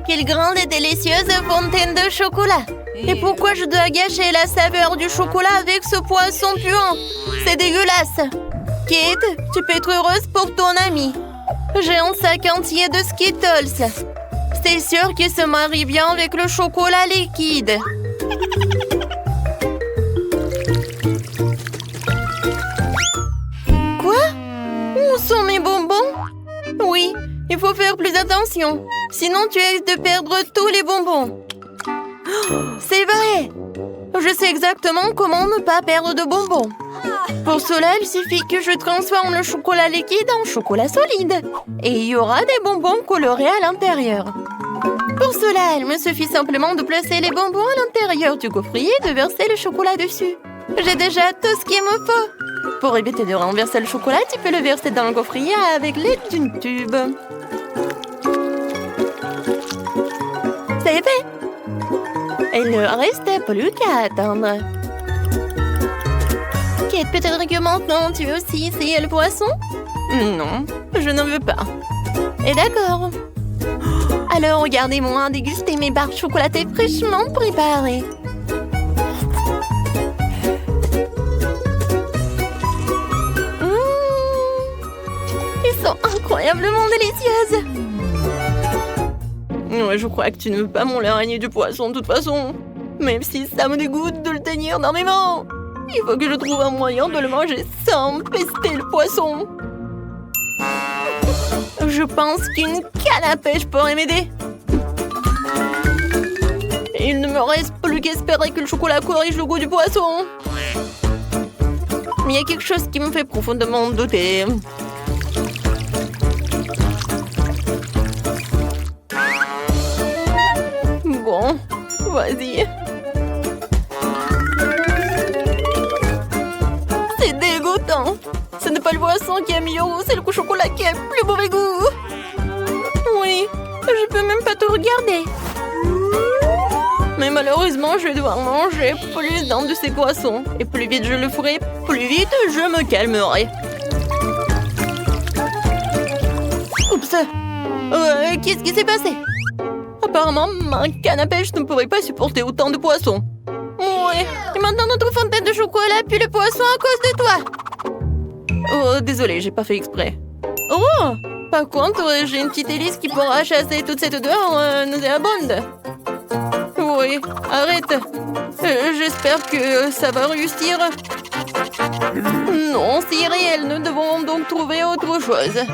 Quelle grande et délicieuse fontaine de chocolat! Et pourquoi je dois gâcher la saveur du chocolat avec ce poisson puant? C'est dégueulasse! Kate, tu peux être heureuse pour ton ami. J'ai un sac entier de Skittles. C'est sûr qu'il se marie bien avec le chocolat liquide. Quoi? Où sont mes bonbons? Oui, il faut faire plus attention. Sinon, tu risques de perdre tous les bonbons. C'est vrai! Je sais exactement comment ne pas perdre de bonbons. Pour cela, il suffit que je transforme le chocolat liquide en chocolat solide. Et il y aura des bonbons colorés à l'intérieur. Pour cela, il me suffit simplement de placer les bonbons à l'intérieur du gaufrier et de verser le chocolat dessus. J'ai déjà tout ce qu'il me faut. Pour éviter de renverser le chocolat, tu peux le verser dans le gaufrier avec l'aide d'une tube. C'est fait! Il ne reste plus qu'à attendre. Kate, peut-être que maintenant tu veux aussi essayer le poisson? Non, je n'en veux pas. Et d'accord. Alors regardez-moi déguster mes barres chocolatées fraîchement préparées. Ils sont incroyablement délicieuses. Ouais, je crois que tu ne veux pas mon l'araignée du poisson de toute façon. Même si ça me dégoûte de le tenir dans mes mains. Il faut que je trouve un moyen de le manger sans pester le poisson. Je pense qu'une canne à pêche pourrait m'aider. Il ne me reste plus qu'espérer que le chocolat corrige le goût du poisson. Mais il y a quelque chose qui me fait profondément douter. Bon, vas-y. C'est dégoûtant. Ce n'est pas le poisson qui est meilleur, c'est le chocolat qui a le plus mauvais goût. Oui, je peux même pas te regarder. Mais malheureusement, je vais devoir manger plus d'un de ces poissons. Et plus vite je le ferai, plus vite je me calmerai. Oups. Qu'est-ce qui s'est passé? Apparemment, ma canne à pêche ne pourrait pas supporter autant de poissons. Ouais, et maintenant notre fontaine de chocolat pue le poisson à cause de toi. Oh, désolé, j'ai pas fait exprès. Oh, par contre, j'ai une petite hélice qui pourra chasser toute cette odeur nauséabonde. Oui, arrête. J'espère que ça va réussir. Non, c'est irréel, nous devons donc trouver autre chose.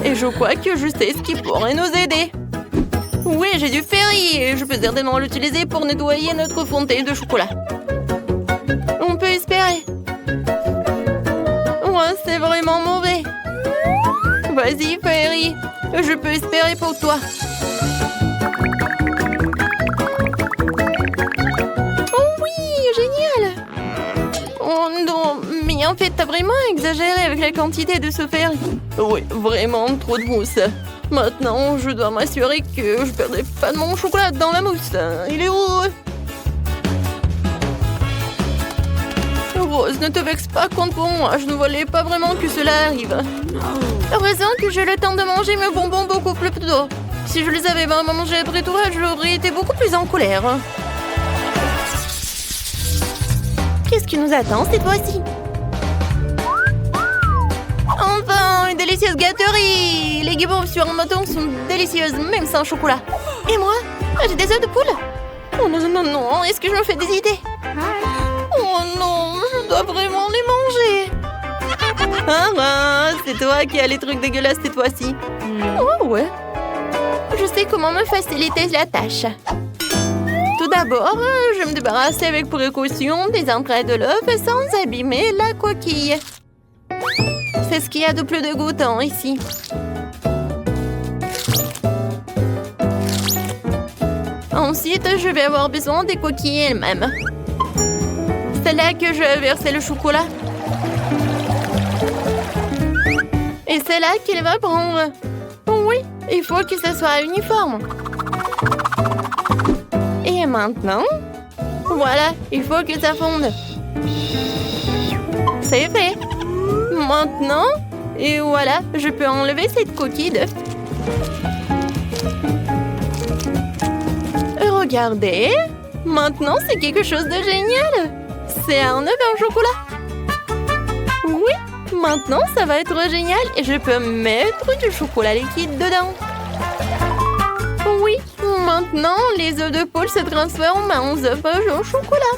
Et je crois que je sais ce qui pourrait nous aider. Oui, j'ai du ferry et je peux certainement l'utiliser pour nettoyer notre fontaine de chocolat. On peut espérer. Ouais, c'est vraiment mauvais. Vas-y, Ferry. Je peux espérer pour toi. Oh oui, génial. Oh non, mais en fait, t'as vraiment exagéré avec la quantité de ce Ferry. Oui, vraiment trop de mousse. Maintenant, je dois m'assurer que je ne perdrai pas de mon chocolat dans la mousse. Il est où? Rose, ne te vexe pas contre moi. Je ne voulais pas vraiment que cela arrive. Heureusement que j'ai le temps de manger mes bonbons beaucoup plus tôt. Si je les avais vraiment mangés après toi, j'aurais été beaucoup plus en colère. Qu'est-ce qui nous attend cette fois-ci? Enfin, une délicieuse gâterie! Les guimauves sur un bâton sont délicieuses, même sans chocolat. Et moi? J'ai des œufs de poule? Oh non, non, non, est-ce que je me fais des idées? Oh non, je dois vraiment les manger! Ah, c'est toi qui as les trucs dégueulasses cette fois-ci. Oh ouais. Je sais comment me faciliter la tâche. Tout d'abord, je vais me débarrasser avec précaution des entrailles de l'œuf sans abîmer la coquille. C'est ce qu'il y a de plus dégoûtant ici. Ensuite, je vais avoir besoin des coquilles elles-mêmes. C'est là que je vais verser le chocolat. Et c'est là qu'il va prendre. Oui, il faut que ce soit uniforme. Et maintenant, voilà, il faut que ça fonde. C'est fait. Maintenant, et voilà, je peux enlever cette coquille d'œuf. Regardez. Maintenant, c'est quelque chose de génial. C'est un œuf en chocolat. Oui, maintenant, ça va être génial et je peux mettre du chocolat liquide dedans. Oui, maintenant, les œufs de poule se transforment en œufs au chocolat.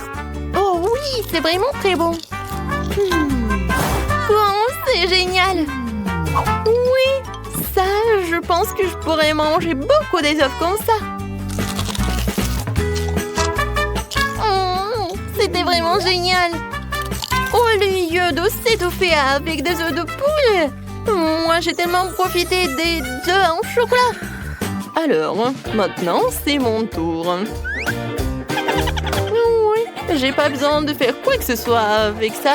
Oh oui, c'est vraiment très bon. Oh, c'est génial. Oui, ça, je pense que je pourrais manger beaucoup des œufs comme ça. C'était vraiment génial. Au lieu de s'étouffer avec des œufs de poule, moi j'ai tellement profité des œufs en chocolat. Alors, maintenant c'est mon tour. Oui, j'ai pas besoin de faire quoi que ce soit avec ça.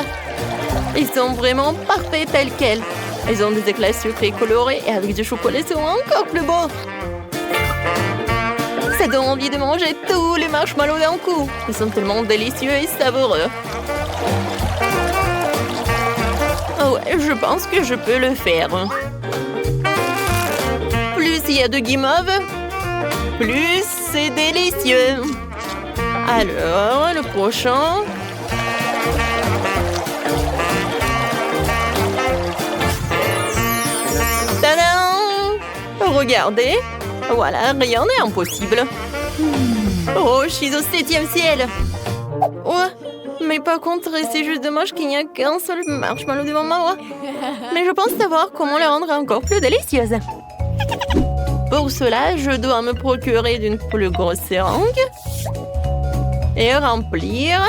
Ils sont vraiment parfaits tels quels. Ils ont des éclats sucrés colorés et avec du chocolat ils sont encore plus beaux. Ça donne envie de manger tous les marshmallows d'un coup. Ils sont tellement délicieux et savoureux. Oh ouais, je pense que je peux le faire. Plus il y a de guimauve, plus c'est délicieux. Alors, le prochain. Tadam! Regardez. Voilà, rien n'est impossible. Oh, je suis au 7e ciel. Ouais, mais par contre, c'est juste dommage qu'il n'y a qu'un seul marshmallow devant moi. Mais je pense savoir comment le rendre encore plus délicieuse. Pour cela, je dois me procurer d'une plus grosse seringue et remplir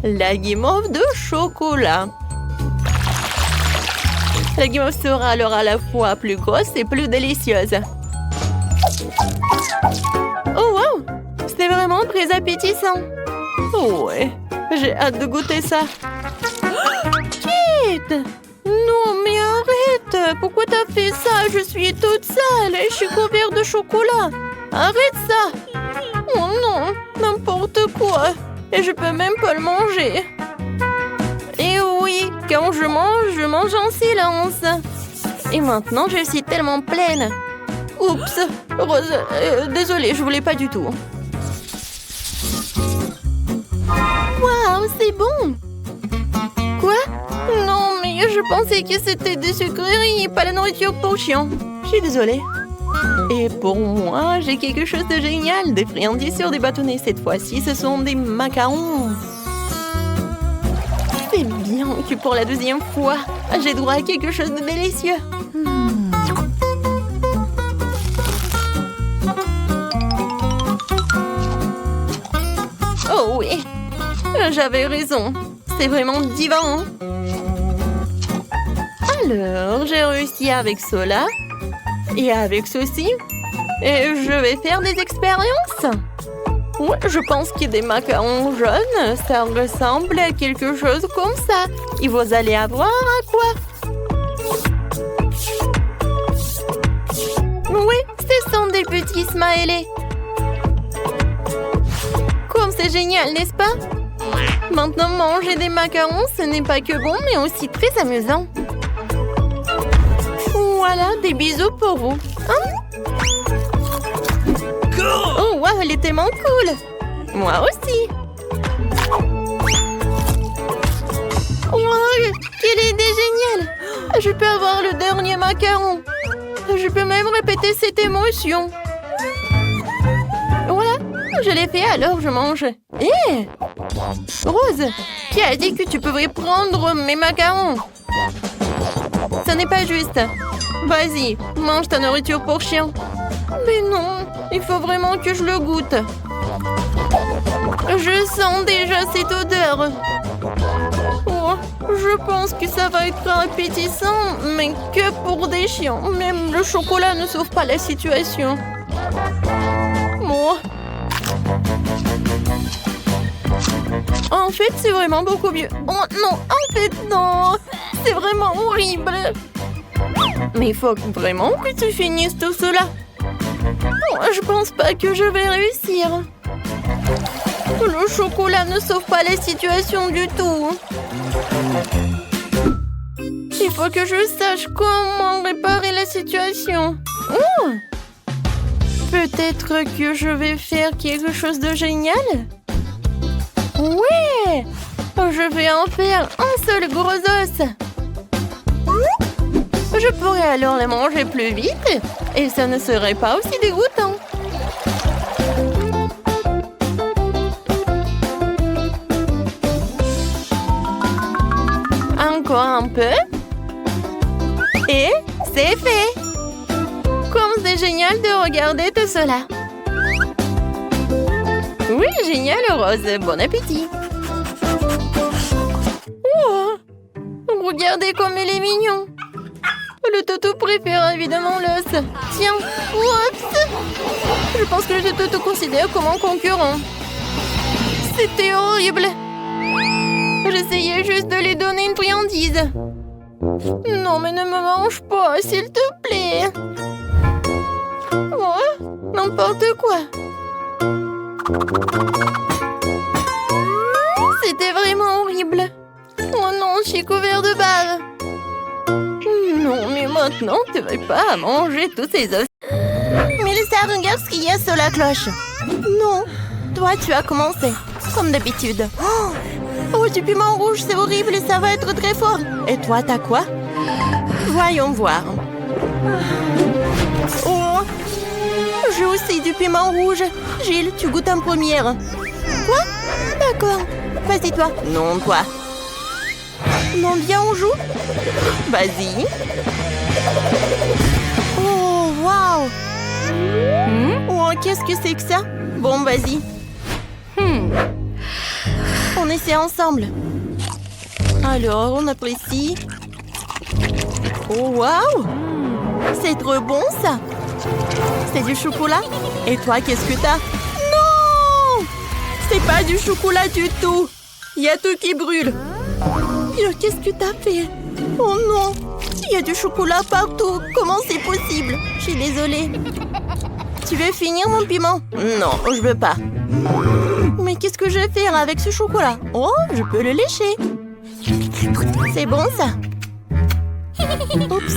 la guimauve de chocolat. La guimauve sera alors à la fois plus grosse et plus délicieuse. Oh wow! C'est vraiment très appétissant. Oh ouais, j'ai hâte de goûter ça. Kate! Non mais arrête! Pourquoi t'as fait ça? Je suis toute sale et je suis couverte de chocolat. Arrête ça! Oh non, n'importe quoi. Et je peux même pas le manger. Et oui, quand je mange en silence. Et maintenant, je suis tellement pleine. Oups, Rose, désolée, je voulais pas du tout. Waouh, c'est bon. Quoi? Non, mais je pensais que c'était des sucreries et pas la nourriture pour chiens. Je suis désolée. Et pour moi, j'ai quelque chose de génial. Des friandises sur des bâtonnets. Cette fois-ci, ce sont des macarons. C'est bien que pour la 2e fois, j'ai droit à quelque chose de délicieux. Oh oui, j'avais raison. C'est vraiment divin. Alors, j'ai réussi avec cela et avec ceci. Et je vais faire des expériences. Ouais, je pense que des macarons jaunes, ça ressemble à quelque chose comme ça. Et vous allez avoir à quoi? Oui, ce sont des petits smileys. Comme c'est génial, n'est-ce pas? Maintenant, manger des macarons, ce n'est pas que bon, mais aussi très amusant. Voilà, des bisous pour vous. Hein? Oh, wow, elle est tellement cool. Moi aussi. Wow, quelle idée géniale. Je peux avoir le dernier macaron. Je peux même répéter cette émotion. Voilà, je l'ai fait, alors je mange. Hé! Rose, qui a dit que tu pouvais prendre mes macarons? Ce n'est pas juste. Vas-y, mange ta nourriture pour chien. Mais non, il faut vraiment que je le goûte. Je sens déjà cette odeur. Oh, je pense que ça va être appétissant, mais que pour des chiens. Même le chocolat ne sauve pas la situation. Moi. En fait, c'est vraiment beaucoup mieux. Oh non, en fait, non. C'est vraiment horrible. Mais il faut vraiment que tu finisses tout cela. Oh, je pense pas que je vais réussir. Le chocolat ne sauve pas la situation du tout. Il faut que je sache comment réparer la situation. Oh! Peut-être que je vais faire quelque chose de génial? Ouais! Je vais en faire un seul gros os. Je pourrais alors les manger plus vite et ça ne serait pas aussi dégoûtant. Encore un peu. Et c'est fait. Comme c'est génial de regarder tout cela. Oui, génial, Rose. Bon appétit. Oh, regardez comme il est mignon. Le toutou préfère évidemment l'os. Tiens, oups. Je pense que le toutou considère comme un concurrent. C'était horrible. J'essayais juste de lui donner une friandise. Non, mais ne me mange pas, s'il te plaît. Oh, n'importe quoi. C'était vraiment horrible. Oh non, je suis couvert de bave. Non, mais maintenant, tu ne vas pas manger tous ces os. Mélissa, regarde ce qu'il y a sur la cloche. Non, toi, tu as commencé, comme d'habitude. Oh, du piment rouge, c'est horrible et ça va être très fort. Et toi, t'as quoi? Voyons voir. Oh, j'ai aussi du piment rouge. Gilles, tu goûtes en première. Quoi? D'accord. Vas-y, toi. Non, toi. Non, viens, on joue. Vas-y. Oh, waouh. Oh, qu'est-ce que c'est que ça? Bon, vas-y. On essaie ensemble. Alors, on apprécie. Oh, waouh! C'est trop bon, ça! C'est du chocolat? Et toi, qu'est-ce que t'as? Non! C'est pas du chocolat du tout! Il y a tout qui brûle. Qu'est-ce que t'as fait? Oh non! Il y a du chocolat partout. Comment c'est possible? Je suis désolée. Tu veux finir mon piment? Non, je veux pas. Mais qu'est-ce que je vais faire avec ce chocolat? Oh, je peux le lécher. C'est bon, ça? Oups.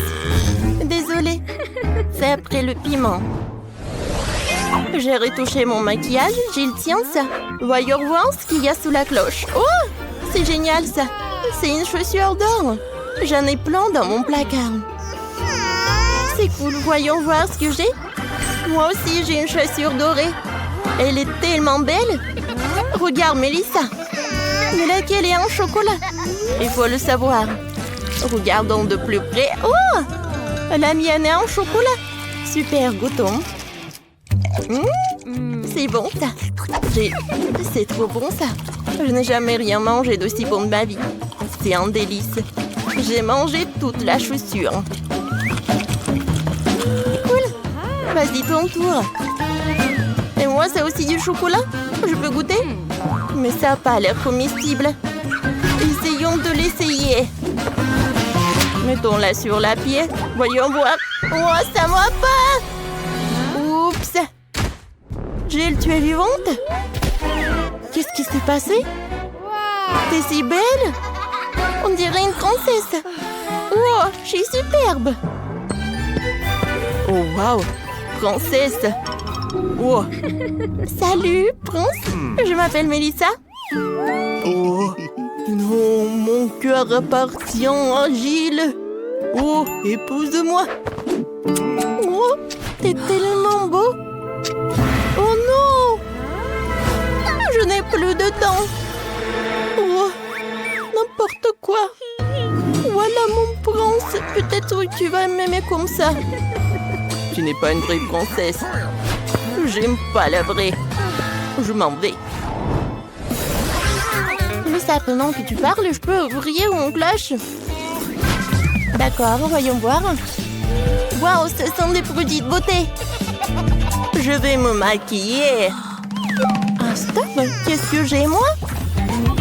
Désolée. C'est après le piment. J'ai retouché mon maquillage. Gilles, tiens ça. Voyons voir ce qu'il y a sous la cloche. Oh, c'est génial, ça. C'est une chaussure d'or. J'en ai plein dans mon placard. C'est cool. Voyons voir ce que j'ai. Moi aussi, j'ai une chaussure dorée. Elle est tellement belle. Regarde, Mélissa. Mais laquelle est en chocolat? Il faut le savoir. Regardons de plus près. Oh! La mienne est en chocolat. Super, goûtons. C'est bon, ça. C'est trop bon, ça. Je n'ai jamais rien mangé d'aussi bon de ma vie. C'est un délice. J'ai mangé toute la chaussure. Cool. Vas-y, ton tour. Et moi, c'est aussi du chocolat? Je peux goûter? Mais ça n'a pas l'air comestible. Essayons de l'essayer. Mettons-la sur la pied. Voyons voir. Oh, ça ne va pas! Oups! Gilles, tu es vivante? Qu'est-ce qui s'est passé? T'es si belle! On dirait une princesse. Oh, je suis superbe. Oh, waouh! Princesse! Oh. Salut, prince. Je m'appelle Mélissa. Oh, non, mon cœur appartient à Gilles. Oh, épouse-moi. Oh, t'es tellement beau. Oh non, je n'ai plus de temps. Oh, n'importe quoi. Voilà mon prince. Peut-être que tu vas m'aimer comme ça. Tu n'es pas une vraie princesse. J'aime pas la vraie. Je m'en vais. Mais ça, pendant que tu parles, je peux ouvrir mon cloche. D'accord, voyons voir. Waouh, ce sont des produits de beauté. Je vais me maquiller. Ah, stop. Qu'est-ce que j'ai, moi?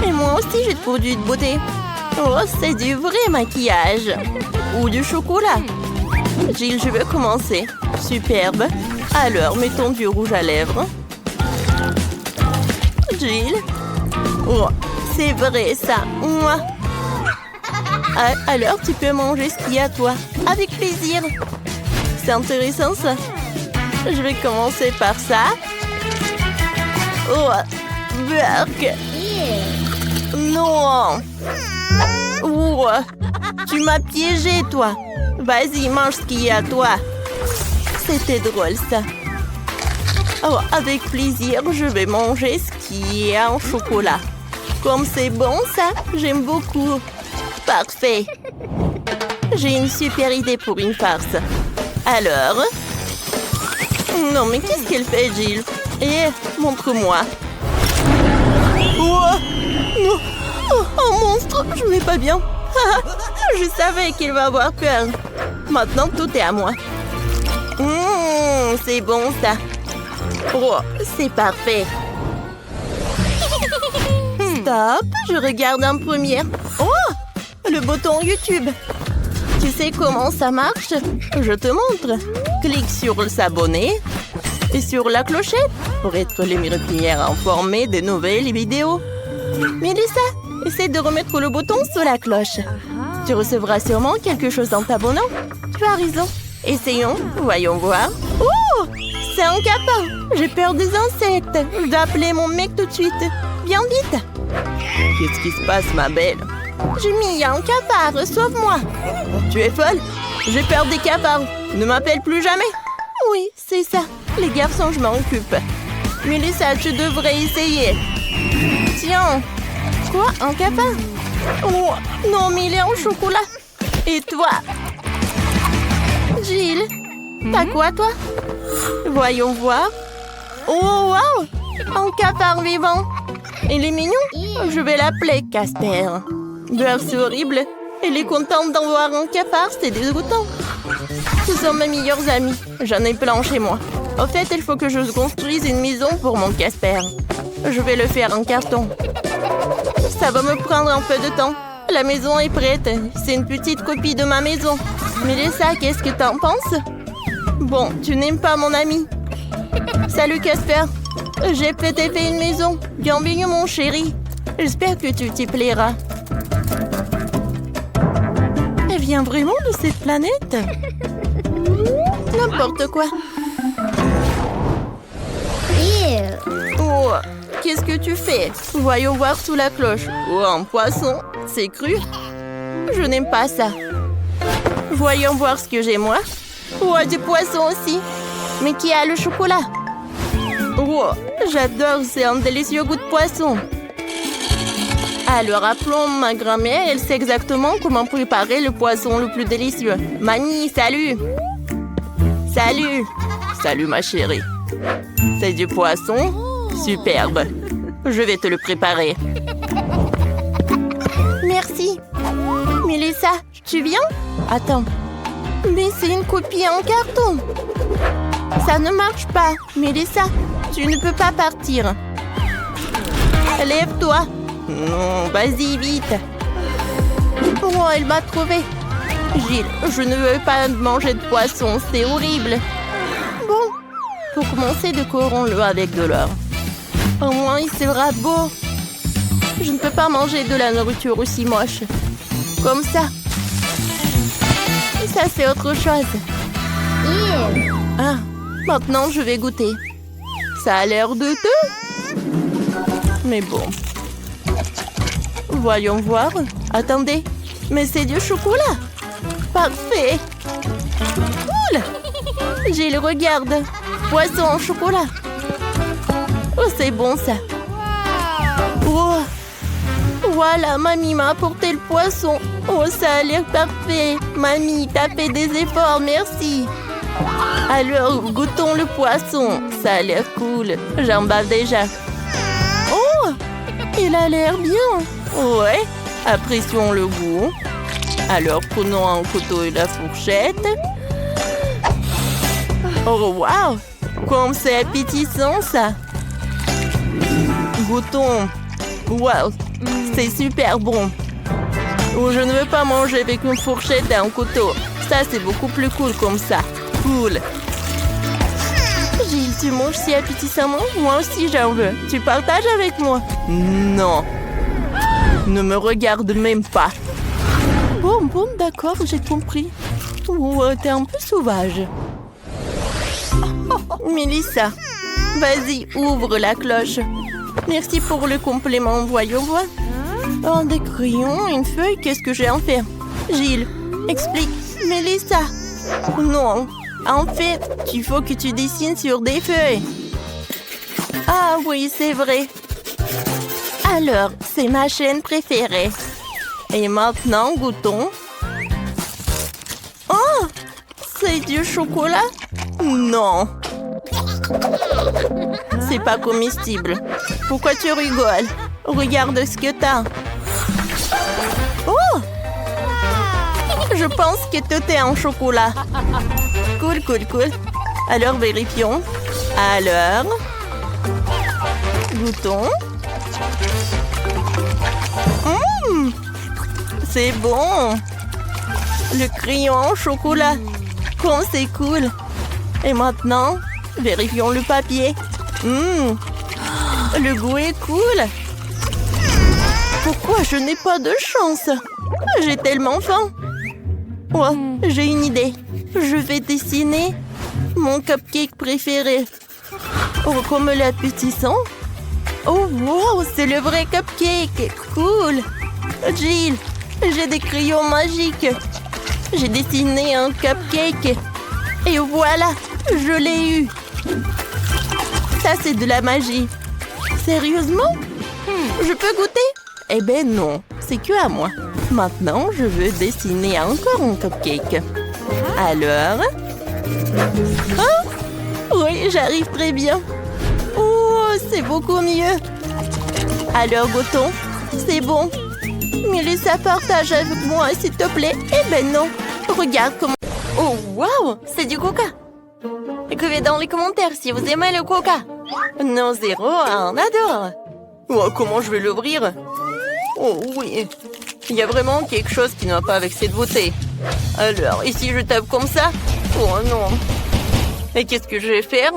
Et moi aussi, j'ai des produits de beauté. Oh, c'est du vrai maquillage. Ou du chocolat. Gilles, je veux commencer. Superbe. Alors, mettons du rouge à lèvres. Gilles. Oh, c'est vrai, ça. Moi. Alors, tu peux manger ce qu'il y a, toi. Avec plaisir. C'est intéressant, ça. Je vais commencer par ça. Oh, Burk. Non. Oh, tu m'as piégé, toi. Vas-y, mange ce qu'il y a, toi. C'était drôle, ça. Oh, avec plaisir, je vais manger ce qui est en chocolat. Comme c'est bon, ça, j'aime beaucoup. Parfait. J'ai une super idée pour une farce. Alors? Non, mais qu'est-ce qu'elle fait, Jill? Montre-moi. Oh, non. Oh, monstre, je vais pas bien. Je savais qu'il va avoir peur. Maintenant, tout est à moi. C'est bon, ça. Oh, c'est parfait. Stop, je regarde en première. Oh, le bouton YouTube. Tu sais comment ça marche? Je te montre. Clique sur s'abonner et sur la clochette pour être les premières informées des nouvelles vidéos. Mélissa, essaie de remettre le bouton sur la cloche. Tu recevras sûrement quelque chose en t'abonnant. Tu as raison. Essayons, voyons voir. Oh, c'est un capin. J'ai peur des insectes. Je dois appeler mon mec tout de suite. Viens vite. Qu'est-ce qui se passe, ma belle? J'ai mis un cafard, sauve-moi. Tu es folle? J'ai peur des cafards. Ne m'appelle plus jamais. Oui, c'est ça. Les garçons, je m'en occupe. Mélissa, tu devrais essayer. Tiens. Quoi, un cafard? Oh, non, mais il est en chocolat. Et toi? Jill, t'as quoi, toi? Voyons voir. Oh, wow! Un cafard vivant. Il est mignon. Je vais l'appeler Casper. Bref, c'est horrible. Elle est contente d'en voir un cafard, c'est dégoûtant. Ce sont mes meilleurs amis. J'en ai plein chez moi. En fait, il faut que je construise une maison pour mon Casper. Je vais le faire en carton. Ça va me prendre un peu de temps. La maison est prête. C'est une petite copie de ma maison. Mélissa, qu'est-ce que t'en penses? Bon, tu n'aimes pas mon ami. Salut Casper. J'ai peut-être fait une maison. Bienvenue mon chéri. J'espère que tu t'y plairas. Elle vient vraiment de cette planète? N'importe quoi. Oh, qu'est-ce que tu fais? Voyons voir sous la cloche. Oh, un poisson. C'est cru? Je n'aime pas ça. Voyons voir ce que j'ai moi. Oh, du poisson aussi. Mais qui a le chocolat? Oh, j'adore, c'est un délicieux goût de poisson. Alors, appelons ma grand-mère, elle sait exactement comment préparer le poisson le plus délicieux. Mamie, salut! Salut! Salut, ma chérie. C'est du poisson? Superbe. Je vais te le préparer. Merci. Mélissa, tu viens? Attends. Mais c'est une copie en carton. Ça ne marche pas. Mélissa, tu ne peux pas partir. Lève-toi. Non, vas-y, vite. Oh, elle m'a trouvé. Jill, je ne veux pas manger de poisson, c'est horrible. Bon, pour commencer, décorons-le avec de l'or. Au moins, il sera beau. Je ne peux pas manger de la nourriture aussi moche. Comme ça. Ça, c'est autre chose. Ah, maintenant, je vais goûter. Ça a l'air de deux. Mais bon. Voyons voir. Attendez. Mais c'est du chocolat. Parfait. Cool. Jill, regarde. Poisson en chocolat. Oh, c'est bon, ça. Oh. Voilà, mamie m'a apporté le poisson. Oh, ça a l'air parfait. Mamie, t'as fait des efforts, merci. Alors, goûtons le poisson. Ça a l'air cool. J'en bave déjà. Oh, il a l'air bien. Ouais, apprécions le goût. Alors, prenons un couteau et la fourchette. Oh, waouh! Comme c'est appétissant, ça. Goûtons. Waouh, c'est super bon. Oh, je ne veux pas manger avec une fourchette et un couteau. Ça, c'est beaucoup plus cool comme ça. Cool. Jill, tu manges si appétissamment? Moi aussi, j'en veux. Tu partages avec moi? Non. Ne me regarde même pas. Bon, d'accord, j'ai compris. Oh, t'es un peu sauvage. Mélissa, vas-y, ouvre la cloche. Merci pour le compliment, voyons voir. Oh, des crayons, une feuille, qu'est-ce que j'ai à en faire? Gilles, explique. Mélissa. Non, en fait, il faut que tu dessines sur des feuilles. Ah oui, c'est vrai. Alors, c'est ma chaîne préférée. Et maintenant, goûtons. Oh, c'est du chocolat? Non. C'est pas comestible. Pourquoi tu rigoles? Regarde ce que t'as. Oh! Je pense que tout est en chocolat. Cool, cool, cool. Alors, vérifions. Alors, goûtons. C'est bon. Le crayon en chocolat. Comme c'est cool. Et maintenant, vérifions le papier. Le goût est cool. Pourquoi je n'ai pas de chance? J'ai tellement faim. Oh, j'ai une idée. Je vais dessiner mon cupcake préféré. Oh, comme l'appétissant. Oh, wow, c'est le vrai cupcake. Cool. Jill, j'ai des crayons magiques. J'ai dessiné un cupcake. Et voilà, je l'ai eu. Ça, c'est de la magie. Sérieusement? Je peux goûter? Eh ben non, c'est que à moi. Maintenant, je veux dessiner encore un cupcake. Alors? Ah! Oui, j'arrive très bien. Oh, c'est beaucoup mieux. Alors, goûtons. C'est bon. Mélissa, partage avec moi, s'il te plaît. Eh ben non. Regarde comment... Oh, wow, c'est du coca. Écrivez dans les commentaires si vous aimez le coca. Non, 0, on adore. Oh, comment je vais l'ouvrir? Oh oui, il y a vraiment quelque chose qui ne va pas avec cette bouteille. Alors, ici je tape comme ça? Oh non. Et qu'est-ce que je vais faire?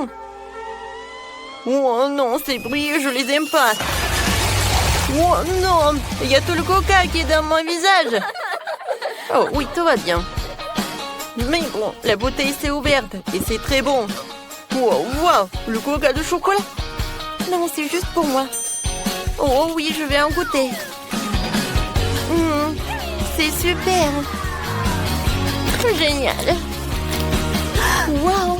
Oh non, ces bruits, je les aime pas. Oh non, il y a tout le coca qui est dans mon visage. Oh oui, tout va bien. Mais bon, la bouteille s'est ouverte et c'est très bon. Wow, wow, le coca de chocolat. Non, c'est juste pour moi. Oh oui, je vais en goûter. C'est super. Génial. Wow.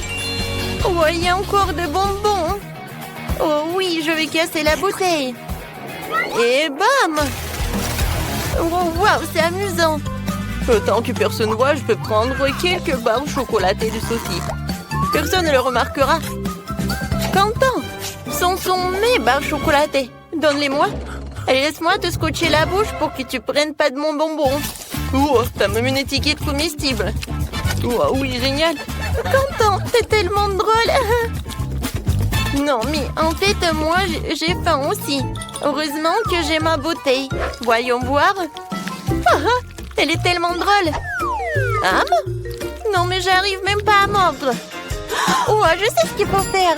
Oh, il y a encore de bonbons. Oh oui, je vais casser la bouteille. Et bam. Oh, wow, c'est amusant. Tant que personne voit, je peux prendre quelques barres chocolatées de saucisses. Personne ne le remarquera. Quentin, ce sont mes barres chocolatées. Donne-les-moi. Allez, laisse-moi te scotcher la bouche pour que tu prennes pas de mon bonbon. Oh, t'as même une étiquette comestible. Oh, oui, génial. Quentin, t'es tellement drôle. Non, mais en fait, moi, j'ai faim aussi. Heureusement que j'ai ma bouteille. Voyons voir. Elle est tellement drôle. Ah, non, mais j'arrive même pas à mordre. Oh, je sais ce qu'il faut faire.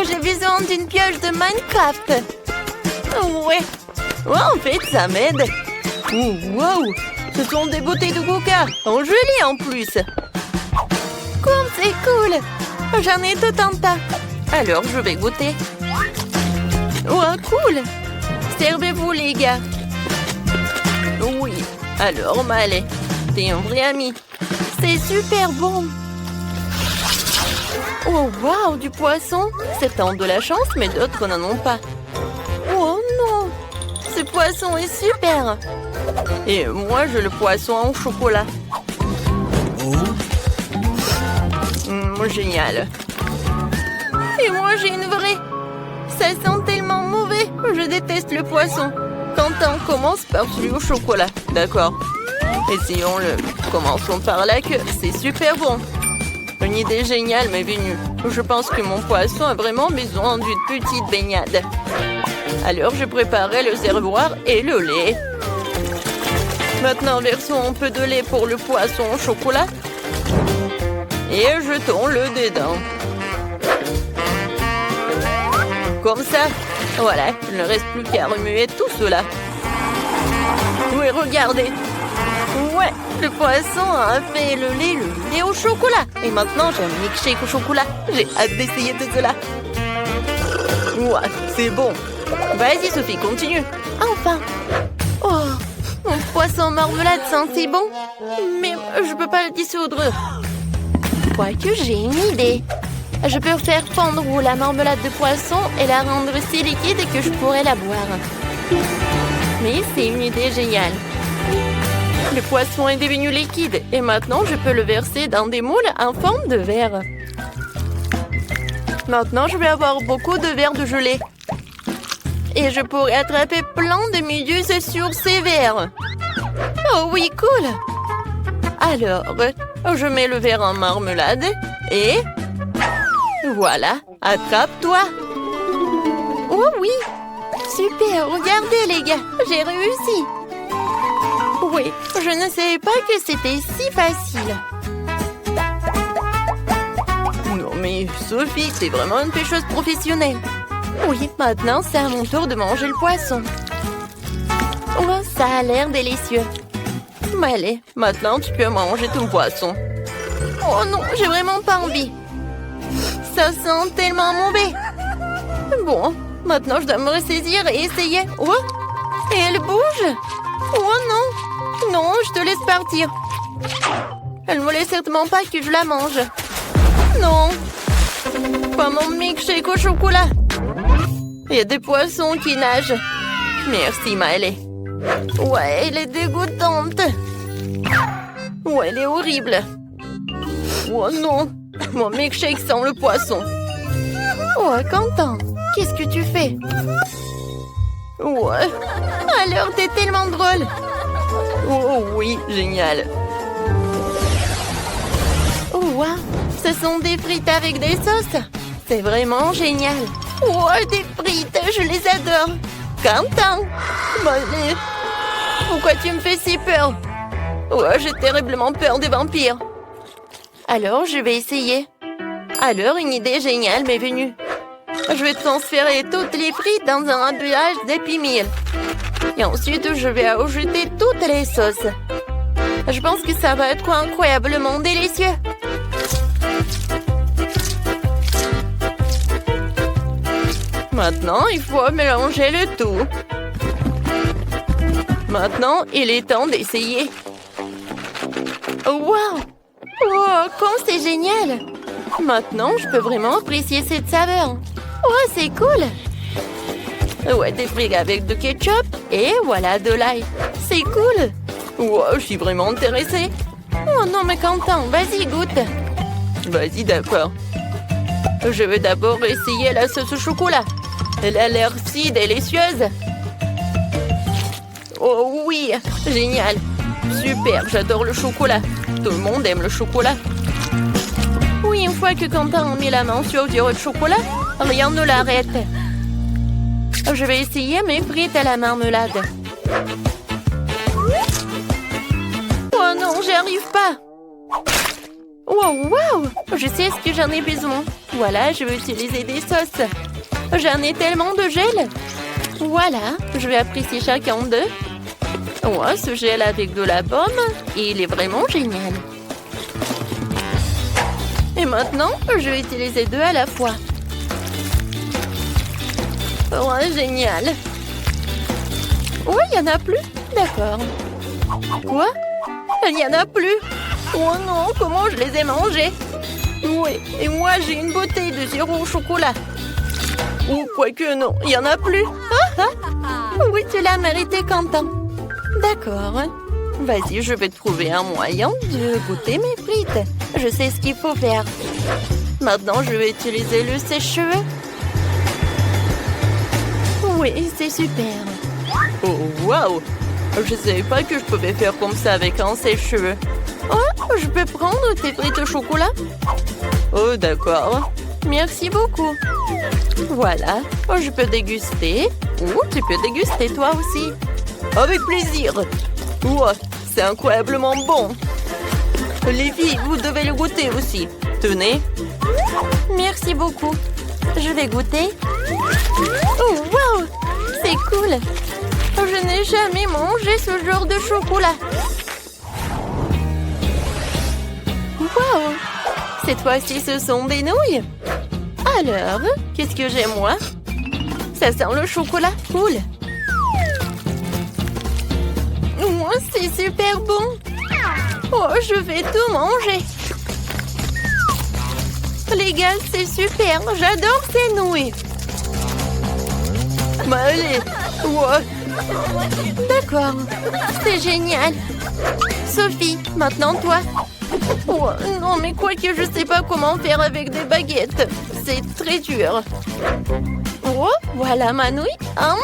J'ai besoin d'une pioche de Minecraft. Ouais. Oh, en fait, ça m'aide. Oh, wow. Ce sont des bouteilles de coca. En gelée, en plus. Comme c'est cool. J'en ai tout un tas. Alors, je vais goûter. Oh, cool. Servez-vous, les gars. Oui. Alors, Malé, t'es un vrai ami. C'est super bon. Oh, wow, du poisson. Certains ont de la chance, mais d'autres n'en ont pas. Oh non, ce poisson est super. Et moi, j'ai le poisson en chocolat. Génial. Et moi, j'ai une vraie. Ça sent tellement mauvais. Je déteste le poisson. Quentin, commence par celui au chocolat. D'accord. Essayons-le. Commençons par la queue. C'est super bon. Une idée géniale m'est venue. Je pense que mon poisson a vraiment besoin d'une petite baignade. Alors, je préparais le réservoir et le lait. Maintenant, versons un peu de lait pour le poisson au chocolat. Et jetons-le dedans. Comme ça. Voilà, il ne reste plus qu'à remuer tout cela. Oui, regardez. Ouais, le poisson a fait le lait au chocolat. Et maintenant, j'ai un milkshake au chocolat. J'ai hâte d'essayer tout cela. Ouais, c'est bon. Vas-y, Sophie, continue. Enfin. Oh, mon poisson marmelade sent si bon. Mais je peux pas le dissoudre. Quoique, j'ai une idée. Je peux faire fondre la marmelade de poisson et la rendre si liquide que je pourrais la boire. Mais c'est une idée géniale. Le poisson est devenu liquide et maintenant je peux le verser dans des moules en forme de verre. Maintenant, je vais avoir beaucoup de verres de gelée. Et je pourrai attraper plein de méduses sur ces verres. Oh oui, cool! Alors, je mets le verre en marmelade et... Voilà, attrape-toi! Oh oui! Super, regardez les gars, j'ai réussi! Oui, je ne savais pas que c'était si facile. Non mais Sophie, t'es vraiment une pêcheuse professionnelle. Oui, maintenant c'est à mon tour de manger le poisson. Oh, ça a l'air délicieux. Mais allez, maintenant tu peux manger ton poisson. Oh non, j'ai vraiment pas envie. Ça sent tellement mauvais. Bon, maintenant je dois me ressaisir et essayer. Oh, et elle bouge. Oh non, non, je te laisse partir. Elle ne me laisse certainement pas que je la mange. Non, pas mon milkshake au chocolat. Il y a des poissons qui nagent. Merci, Maëlle. Ouais, elle est dégoûtante. Ouais, elle est horrible. Oh non, mon milkshake sent le poisson. Oh, Quentin, qu'est-ce que tu fais? Ouais, alors t'es tellement drôle. Oh oui, génial. Oh wow, ce sont des frites avec des sauces. C'est vraiment génial. Oh, des frites, je les adore. Quentin, allez. Pourquoi tu me fais si peur? Oh, j'ai terriblement peur des vampires. Alors, je vais essayer. Alors, une idée géniale m'est venue. Je vais transférer toutes les frites dans un emballage d'Happy Meal. Et ensuite, je vais ajouter toutes les sauces. Je pense que ça va être incroyablement délicieux. Maintenant, il faut mélanger le tout. Maintenant, il est temps d'essayer. Wow! Oh, comme c'est génial! Maintenant, je peux vraiment apprécier cette saveur. Oh, c'est cool! Ouais, des frites avec du ketchup et voilà de l'ail. C'est cool! Wow, je suis vraiment intéressée. Oh non, mais Quentin, vas-y, goûte. Vas-y, d'accord. Je vais d'abord essayer la sauce au chocolat. Elle a l'air si délicieuse. Oh oui, génial. Super, j'adore le chocolat. Tout le monde aime le chocolat. Oui, une fois que Quentin a mis la main sur du chocolat, rien ne l'arrête. Je vais essayer mes frites à la marmelade. Oh non, j'y arrive pas. Wow, wow, je sais ce que j'en ai besoin. Voilà, je vais utiliser des sauces. J'en ai tellement de gel. Voilà, je vais apprécier chacun d'eux. Ouais, ce gel avec de la pomme, il est vraiment génial. Et maintenant, je vais utiliser deux à la fois. Ouais, génial. Ouais, il n'y en a plus. D'accord. Quoi? Il n'y en a plus. Oh non, comment je les ai mangés? Oui, et moi j'ai une bouteille de sirop au chocolat. Ou quoique non, il n'y en a plus. Ah, ah. Oui, tu l'as mérité, Quentin. D'accord. Vas-y, je vais trouver un moyen de goûter mes frites. Je sais ce qu'il faut faire. Maintenant, je vais utiliser le sèche-cheveux. Oui, c'est super. Oh, waouh! Je ne savais pas que je pouvais faire comme ça avec un sèche-cheveux. Oh, je peux prendre tes frites au chocolat? Oh, d'accord. Merci beaucoup. Voilà, je peux déguster. Ou tu peux déguster toi aussi. Avec plaisir. Wow, c'est incroyablement bon. Les filles, vous devez le goûter aussi. Tenez. Merci beaucoup. Je vais goûter. Oh, wow! C'est cool. Je n'ai jamais mangé ce genre de chocolat. Wow! Cette fois-ci, ce sont des nouilles. Alors, qu'est-ce que j'ai, moi? Ça sent le chocolat. Cool. Oh, c'est super bon. Oh, je vais tout manger. Les gars, c'est super. J'adore ces nouilles. Bah allez. Ouais. D'accord. C'est génial. Sophie, maintenant toi. Oh, non, mais quoi que je sais pas comment faire avec des baguettes. C'est très dur. Oh, voilà ma nouille. Hein?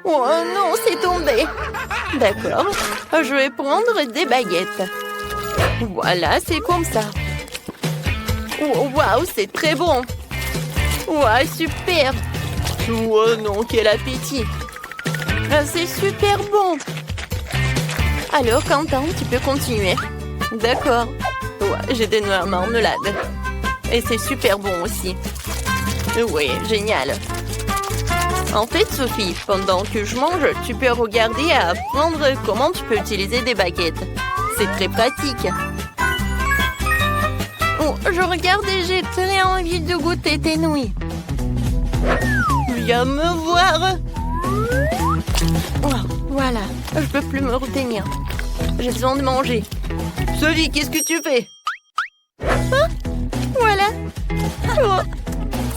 Oh non, c'est tombé. D'accord. Je vais prendre des baguettes. Voilà, c'est comme ça. Oh, waouh, c'est très bon. Waouh, super. Oh non, quel appétit. C'est super bon. Alors, Quentin, tu peux continuer. D'accord. Ouais, j'ai des noix à marmelade. Et c'est super bon aussi. Oui, génial. En fait, Sophie, pendant que je mange, tu peux regarder et apprendre comment tu peux utiliser des baguettes. C'est très pratique. Oh, je regarde et j'ai très envie de goûter tes nouilles. Viens me voir. Oh, voilà, je peux plus me retenir. J'ai besoin de manger. Sophie, qu'est-ce que tu fais? Ah, voilà. Oh,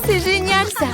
c'est génial ça.